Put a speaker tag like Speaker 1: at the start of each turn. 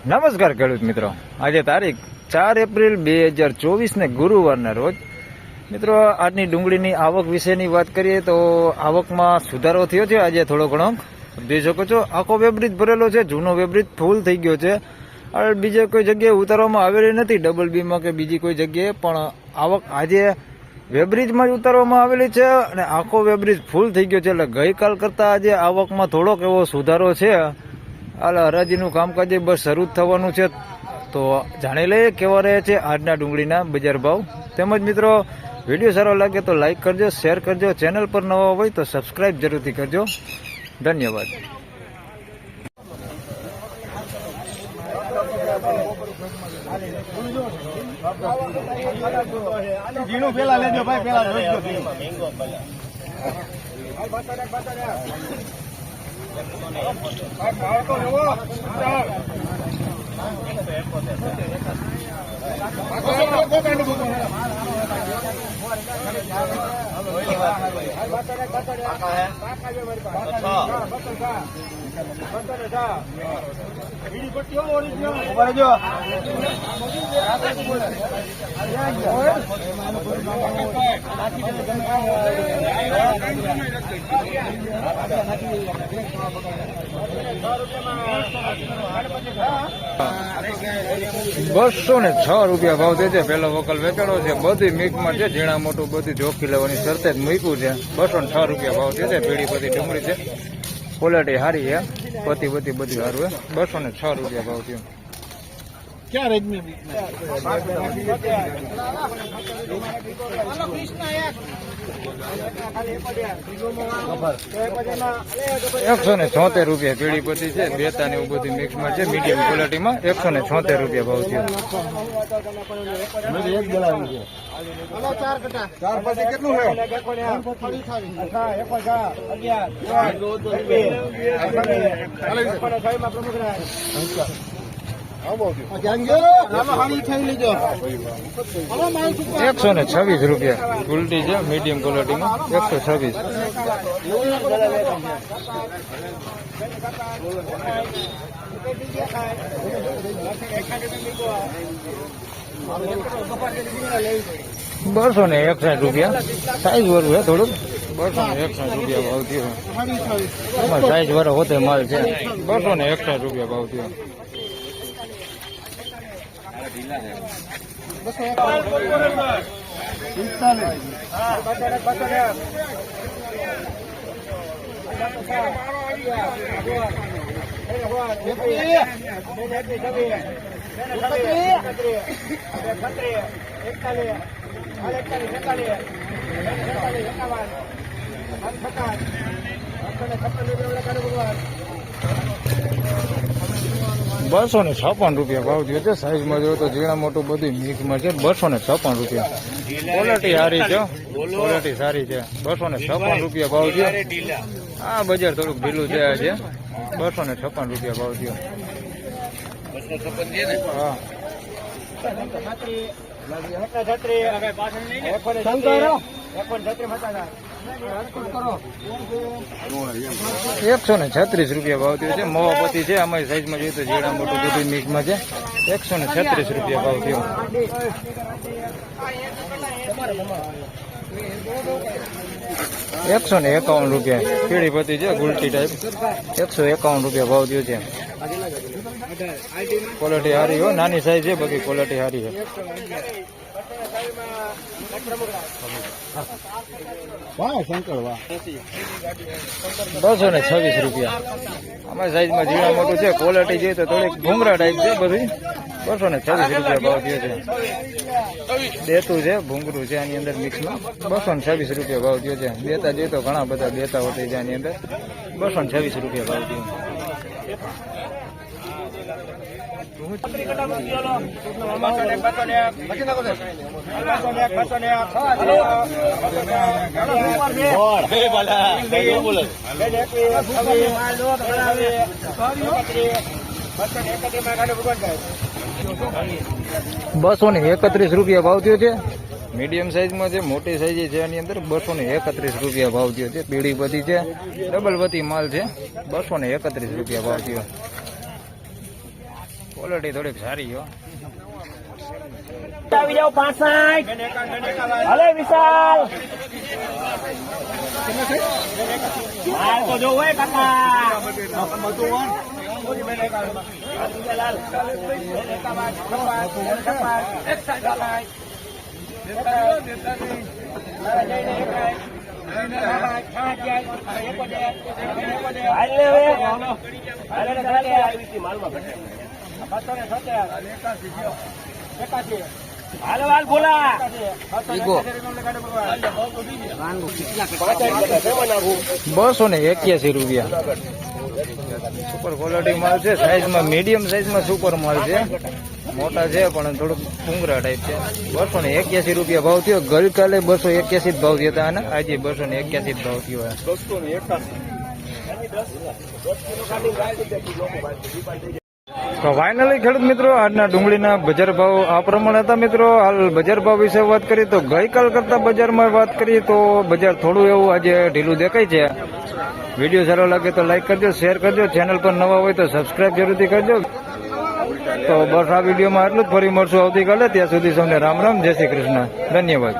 Speaker 1: નમસ્કાર ખેડૂત મિત્રો, આજે તારીખ 4 એપ્રિલ 2024 ને ગુરુવારના રોજ મિત્રો આજની ડુંગળીની આવક વિશેની વાત કરીએ તો આવકમાં સુધારો થયો છે. આજે થોડો ઘણો સમજી શકો છો. આખો વેબ્રિજ ભરેલો છે, જૂનો વેબ્રિજ ફૂલ થઈ ગયો છે. બીજે કોઈ જગ્યાએ ઉતારવામાં આવેલી નથી, ડબલ બીમાં કે બીજી કોઈ જગ્યાએ, પણ આવક આજે વેબ્રિજમાં જ ઉતારવામાં આવેલી છે અને આખો વેબ્રિજ ફૂલ થઈ ગયો છે. એટલે ગઈકાલ કરતાં આજે આવકમાં થોડોક એવો સુધારો છે. હાલ હરાજીનું કામકાજ બસ શરૂ જ થવાનું છે. તો જાણી લઈએ કેવા રહે છે આજના ડુંગળીના બજાર ભાવ. તેમજ મિત્રો વિડીયો સારો લાગે તો લાઇક કરજો, શેર કરજો, ચેનલ પર નવા હોય તો સબસ્ક્રાઇબ જરૂરથી કરજો. ધન્યવાદ.
Speaker 2: પેલા લેજો ભાઈ, પેલા
Speaker 1: 206 રૂપિયા ભાવ દે છે. પેલો વકલ વેચાડો છે, બધી મિક્સમાં છે, ઝીણા મોટું બધી જોખી લેવાની શરતે જ મૂક્યું છે. 206 રૂપિયા ભાવ દે છે. પીળી બધી ડુંગળી છે, ક્વોલિટી સારી છે, પતિ બધી બધું સારું છે. 206 રૂપિયા ભાવ થયો.
Speaker 2: ક્યાં રેટ में
Speaker 1: 176 રૂપિયા પીળી પતી છે, બેતા ને એવું બધું મિક્સમાં છે, મીડિયમ ક્વોલિટીમાં 176 રૂપિયા ભાવ થયો.
Speaker 2: ચાર પછી કેટલું છે?
Speaker 1: 126 રૂપિયા ગુલટી છે, મીડિયમ ક્વોલિટીમાં 126. ₹261 રૂપિયા સાઈઝ વાળું છે થોડુંક. 261 રૂપિયા ભાવ થયો. સાઈઝ વાળો હોતે માલ છે. 261 રૂપિયા ભાવ થયો. ₹256 રૂપિયા ભાવ થયો છે. સાઈઝમાં જો તો ઝીણા મોટું બધું મિક્સમાં છે. 256 રૂપિયા. ક્વોલિટી સારી છે, ક્વોલિટી સારી છે. 256 રૂપિયા ભાવ થયો. આ બજાર થોડુંક ઢીલું છે આજે. 256 રૂપિયા ભાવ થયો. હા, ₹136 રૂપિયા ભાવ થયો છે. મોવાપતિ છે, અમારી સાઈઝમાં જોઈએ તો ઝીણા મોટું બધું મિક્સમાં છે. 136 રૂપિયા ભાવ થયો. ₹151 રૂપિયા પીળી પતિ છે, ગુલટી ટાઈપ. 151 રૂપિયા ભાવ થયો છે. ક્વોલિટી સારી હોય, નાની સાઈઝ છે, બાકી ક્વોલિટી સારી છે. 226 રૂપિયા. અમારી સાઈઝમાં ઝીણા મોટું છે, ક્વોલિટી જોઈએ તો થોડીક ભૂંગરા ટાઈપ છે બધી. 226 રૂપિયા ભાવ થયો છે. દેતું છે, ભૂંગરું છે આની અંદર મિક્સમાં. 226 રૂપિયા ભાવ થયો છે. બેતા જોઈએ તો ઘણા બધા બેતા હોતી છે આની અંદર. 226 રૂપિયા ભાવ થયો. ₹231 ભાવ થયો છે. મીડિયમ સાઈઝમાં છે, મોટી સાઈઝ છે, આની અંદર 231 રૂપિયા ભાવ થયો છે. પીળી બધી છે, ડબલ વતી માલ છે. 231 રૂપિયા ભાવ થયો. ક્વોલિટી થોડીક સારી હો.
Speaker 3: આવી જાઓ 65. હલે વિશાલ માર તો જો હોય કાકા હાલ હાલ બોલા
Speaker 1: ઈગો 281 રૂપિયા. સુપર ક્વોલિટી માલ છે. સાઈઝમાં મીડિયમ સાઈઝમાં સુપર માલ છે. મોટા છે પણ થોડુંક ભૂંગરા ટાઈપ છે. 281 રૂપિયા ભાવ થયો. ગઈકાલે 281 જ ભાવ થયા હતા અને આજે 281 જ ભાવ થયો. તો ફાઇનલી ખેડૂત મિત્રો આજના ડુંગળીના બજાર ભાવ આ પ્રમાણે હતા. મિત્રો હાલ બજાર ભાવ વિશે વાત કરીએ તો ગઈકાલ કરતા બજારમાં વાત કરીએ તો બજાર થોડું એવું આજે ઢીલું દેખાય છે. વિડીયો સારો લાગે તો લાઈક કરજો, શેર કરજો, ચેનલ પર નવા હોય તો સબસ્ક્રાઇબ જરૂરથી કરજો. તો બસ આ વિડીયોમાં આટલું જ. ફરી મળશું આવતીકાલે. ત્યાં સુધી સૌને રામ રામ, જય શ્રી કૃષ્ણ, ધન્યવાદ.